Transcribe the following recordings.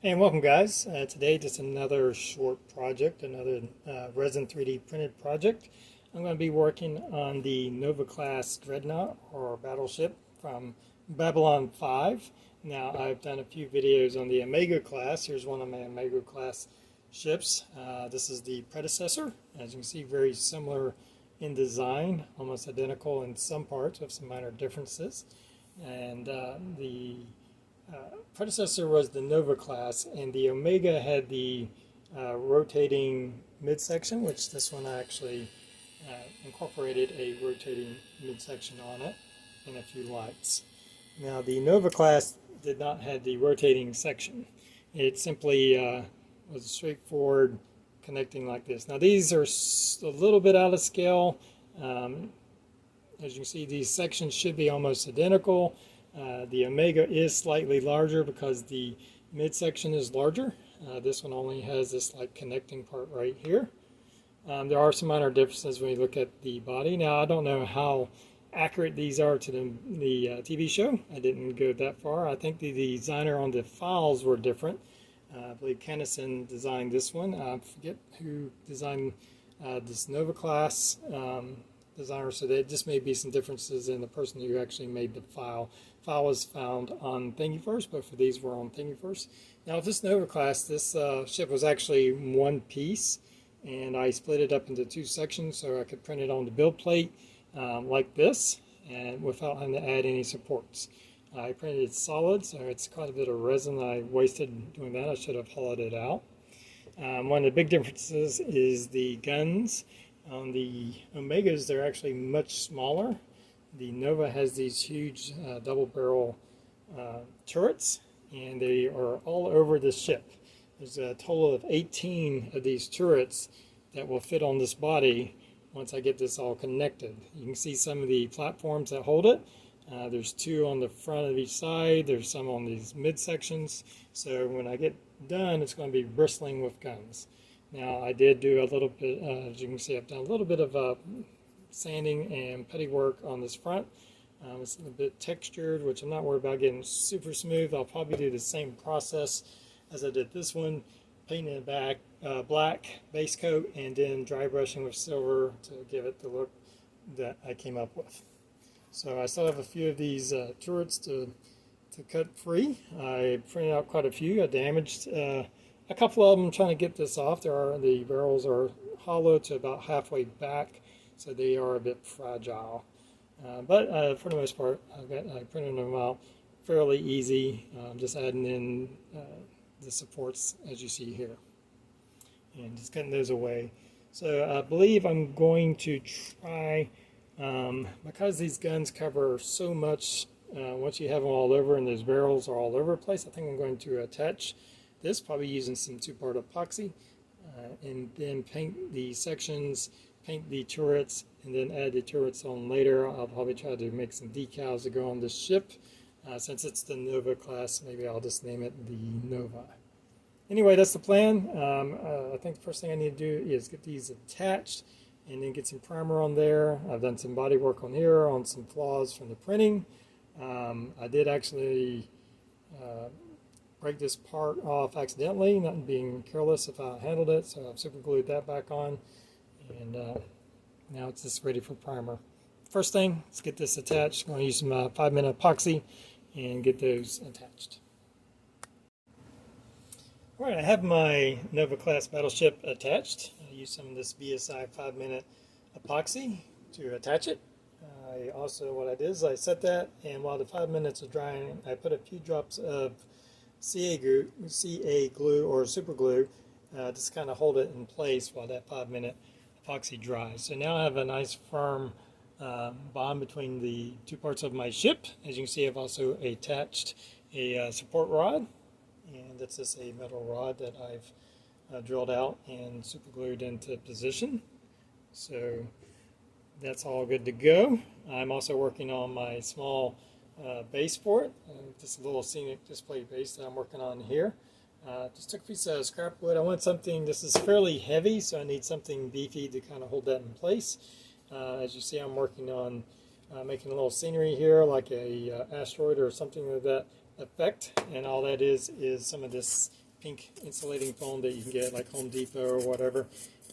Hey, and welcome guys. Today just another short project, another Resin 3D printed project. I'm going to be working on the Nova Class Dreadnought or battleship from Babylon 5. Now I've done a few videos on the Omega class. Here's one of my Omega class ships. This is the predecessor. As you can see, very similar in design, almost identical in some parts with some minor differences. And the predecessor was the Nova class, and the Omega had the rotating midsection, which this one actually incorporated a rotating midsection on it and a few lights. Now the Nova class did not have the rotating section. It simply was a straightforward connecting like this. Now these are a little bit out of scale. As you can see, these sections should be almost identical. The Omega is slightly larger because the midsection is larger. This one only has this like connecting part right here. There are some minor differences when you look at the body. Now I don't know how accurate these are to the TV show. I didn't go that far. I think the designer on the files were different. I believe Kennison designed this one. I forget who designed this Nova class designer, so there just may be some differences in the person who actually made the file. File was found on Thingiverse, both of these were on Thingiverse. Now with this Nova class, this ship was actually one piece, and I split it up into two sections so I could print it on the build plate like this, and without having to add any supports. I printed it solid, so it's quite a bit of resin I wasted doing that. I should have hollowed it out. One of the big differences is the guns. On the Omegas, they're actually much smaller. The Nova has these huge double barrel turrets, and they are all over the ship. There's a total of 18 of these turrets that will fit on this body once I get this all connected. You can see some of the platforms that hold it. There's two on the front of each side. There's some on these midsections. So when I get done, it's going to be bristling with guns. Now I did do a little bit, as you can see, I've done a little bit of sanding and putty work on this front. It's a bit textured, which I'm not worried about getting super smooth. I'll probably do the same process as I did this one, painting it back black base coat and then dry brushing with silver to give it the look that I came up with. So I still have a few of these turrets to cut free. I printed out quite a few. I damaged a couple of them trying to get this off. The barrels are hollow to about halfway back, so they are a bit fragile. But for the most part, I printed them out fairly easy. Just adding in the supports as you see here, and just cutting those away. So I believe I'm going to try, because these guns cover so much. Once you have them all over and those barrels are all over the place, I think I'm going to attach this, probably using some two-part epoxy, and then paint the sections, paint the turrets, and then add the turrets on later. I'll probably try to make some decals to go on this ship. Since it's the Nova class, maybe I'll just name it the Nova. Anyway, that's the plan. I think the first thing I need to do is get these attached and then get some primer on there. I've done some body work on here on some flaws from the printing. I did actually break this part off accidentally, not being careless if I handled it, so I've super glued that back on, and now it's just ready for primer. First thing, let's get this attached. I'm going to use some 5-minute epoxy and get those attached. Alright, I have my Nova class battleship attached. I used some of this BSI 5-minute epoxy to attach it. What I did is I set that, and while the 5 minutes is drying, I put a few drops of CA glue or super glue just kind of hold it in place while that 5-minute epoxy dries. So now I have a nice firm bond between the two parts of my ship. As you can see, I've also attached a support rod, and that's just a metal rod that I've drilled out and super glued into position. So that's all good to go. I'm also working on my small base for it, just a little scenic display base that I'm working on here. Just took a piece of scrap wood. I want something, this is fairly heavy, so I need something beefy to kind of hold that in place. As you see, I'm working on making a little scenery here, like a asteroid or something of that effect, and all that is some of this pink insulating foam that you can get like Home Depot or whatever,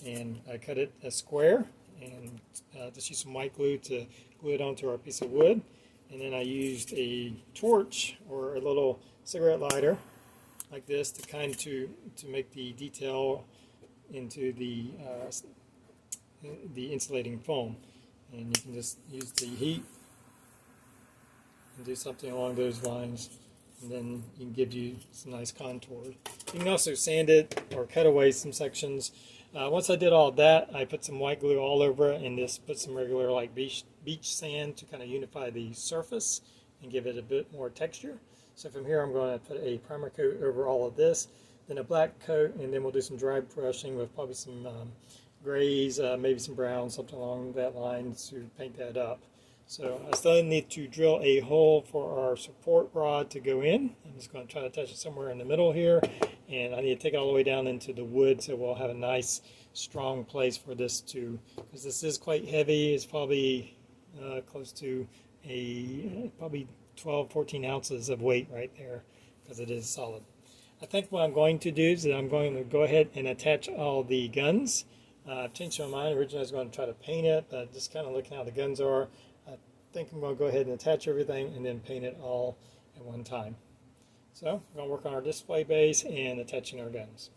and I cut it a square and just use some white glue to glue it onto our piece of wood. And then I used a torch or a little cigarette lighter like this to make the detail into the insulating foam. And you can just use the heat and do something along those lines, and then you can give you some nice contours. You can also sand it or cut away some sections. Once I did all that, I put some white glue all over it and just put some regular like beach sand to kind of unify the surface and give it a bit more texture. So from here I'm going to put a primer coat over all of this, then a black coat, and then we'll do some dry brushing with probably some grays, maybe some browns, something along that line to paint that up. So I still need to drill a hole for our support rod to go in. I'm just going to try to touch it somewhere in the middle here, and I need to take it all the way down into the wood so we'll have a nice strong place for this to, because this is quite heavy. It's probably close to probably 12-14 ounces of weight right there because it is solid. I think what I'm going to do is that I'm going to go ahead and attach all the guns. I've changed my mind. Originally I was going to try to paint it, but just kind of looking how the guns are, I think I'm going to go ahead and attach everything and then paint it all at one time. So we're going to work on our display base and attaching our guns.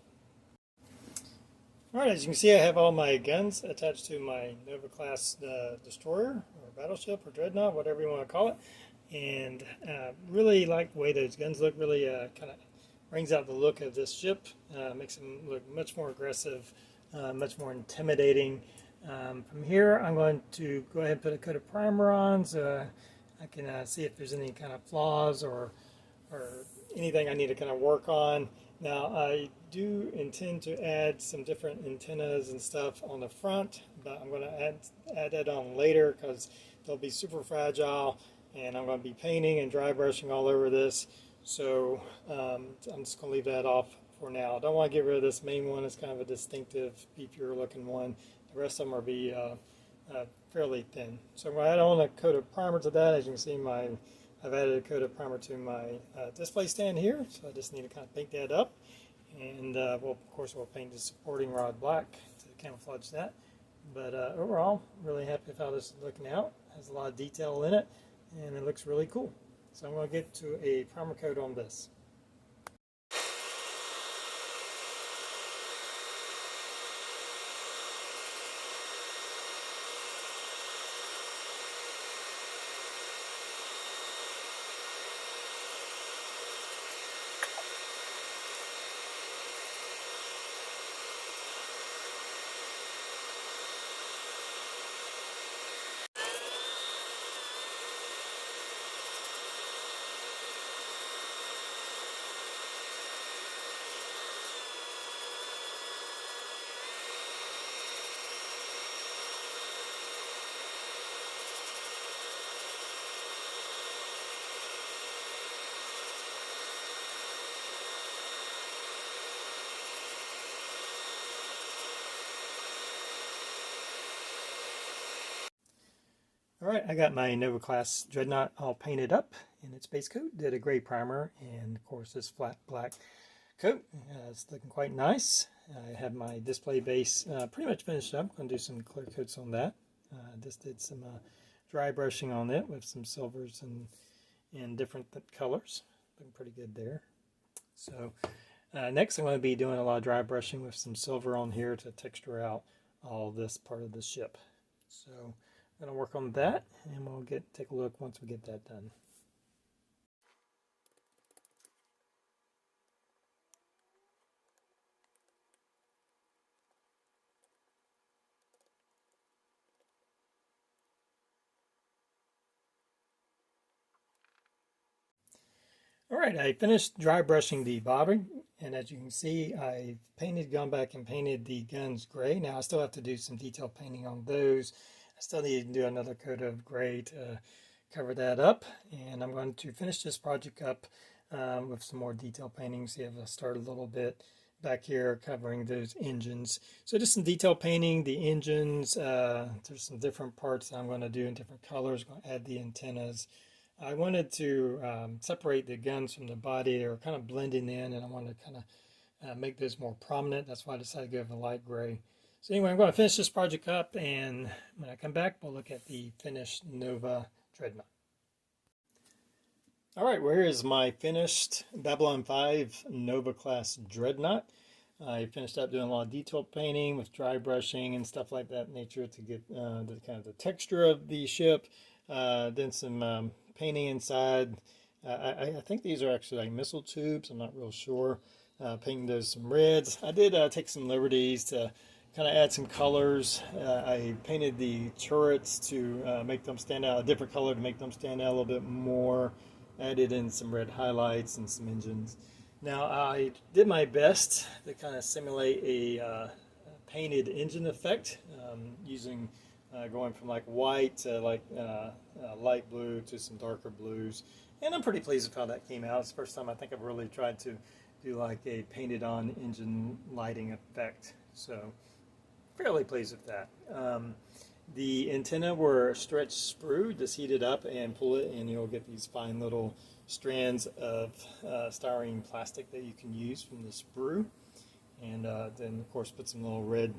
Alright, as you can see, I have all my guns attached to my Nova Class destroyer or battleship or dreadnought, whatever you want to call it. And really like the way those guns look. Really kind of brings out the look of this ship, makes them look much more aggressive, much more intimidating. From here, I'm going to go ahead and put a coat of primer on so I can see if there's any kind of flaws or anything I need to kind of work on. Now, I do intend to add some different antennas and stuff on the front, but I'm going to add that on later because they'll be super fragile, and I'm going to be painting and dry brushing all over this. So I'm just going to leave that off for now. I don't want to get rid of this main one. It's kind of a distinctive, beefier looking one. The rest of them are fairly thin. So I'm going to add on a coat of primer to that. As you can see, I've added a coat of primer to my display stand here. So I just need to kind of paint that up. And of course we'll paint the supporting rod black to camouflage that. But overall, really happy with how this is looking out. It has a lot of detail in it, and it looks really cool. So I'm going to get to a primer coat on this. Alright, I got my Nova Class Dreadnought all painted up in its base coat. Did a gray primer and of course this flat black coat. It's looking quite nice. I have my display base pretty much finished up. I'm going to do some clear coats on that. Just did some dry brushing on it with some silvers and different colors. Looking pretty good there. So next I'm going to be doing a lot of dry brushing with some silver on here to texture out all this part of the ship. So I'm going to work on that, and we'll take a look once we get that done. Alright, I finished dry brushing the body, and as you can see, I've gone back and painted the guns gray. Now I still have to do some detail painting on those. I still need to do another coat of gray to cover that up, and I'm going to finish this project up with some more detail painting. See if I start a little bit back here covering those engines. So just some detail painting, the engines, there's some different parts I'm going to do in different colors. I'm going to add the antennas. I wanted to separate the guns from the body. They were kind of blending in, and I wanted to kind of make those more prominent. That's why I decided to go with a light gray. So anyway, I'm going to finish this project up, and when I come back, we'll look at the finished Nova Dreadnought. All right, well, here is my finished Babylon 5 Nova Class Dreadnought. I finished up doing a lot of detail painting with dry brushing and stuff like that nature to get the kind of the texture of the ship. Then some painting inside. I think these are actually like missile tubes. I'm not real sure. Painting those some reds. I did take some liberties to kind of add some colors. I painted the turrets to make them stand out a different color to make them stand out a little bit more. Added in some red highlights and some engines. Now I did my best to kind of simulate a painted engine effect using going from like white to like light blue to some darker blues, and I'm pretty pleased with how that came out. It's the first time I think I've really tried to do like a painted on engine lighting effect, so fairly pleased with that. The antenna were stretched sprue, just heat it up and pull it, and you'll get these fine little strands of styrene plastic that you can use from the sprue. And then, of course, put some little red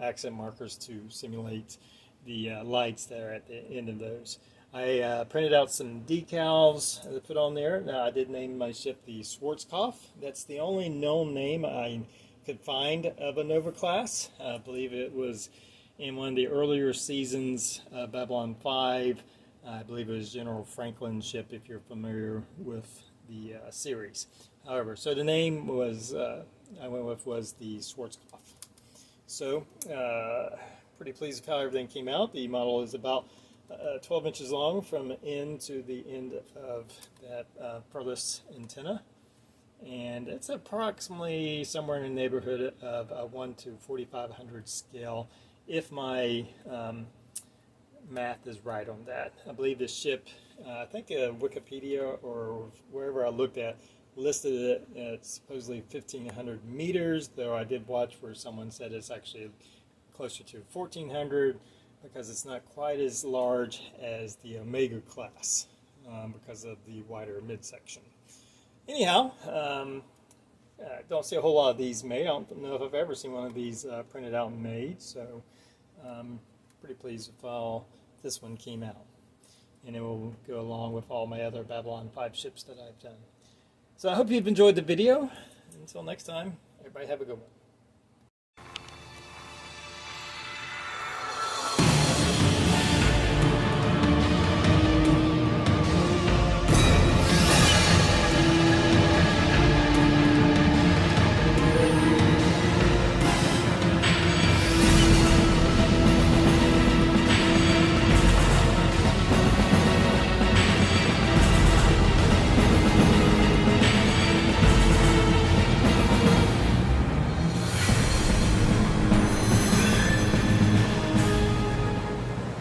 accent markers to simulate the lights that are at the end of those. I printed out some decals to put on there. Now, I did name my ship the Schwarzkopf. That's the only known name I could find of a Nova class. I believe it was in one of the earlier seasons of Babylon 5. I believe it was General Franklin's ship, if you're familiar with the series. However, so the name was I went with was the Schwarzkopf. So, pretty pleased with how everything came out. The model is about 12 inches long from end to the end of that furthest antenna. And it's approximately somewhere in the neighborhood of a 1 to 4,500 scale, if my math is right on that. I believe this ship, I think Wikipedia or wherever I looked at, listed it at supposedly 1,500 meters, though I did watch where someone said it's actually closer to 1,400 because it's not quite as large as the Omega class because of the wider midsection. Anyhow, don't see a whole lot of these made. I don't know if I've ever seen one of these printed out and made, so pretty pleased with how this one came out. And it will go along with all my other Babylon 5 ships that I've done. So I hope you've enjoyed the video. Until next time, everybody have a good one.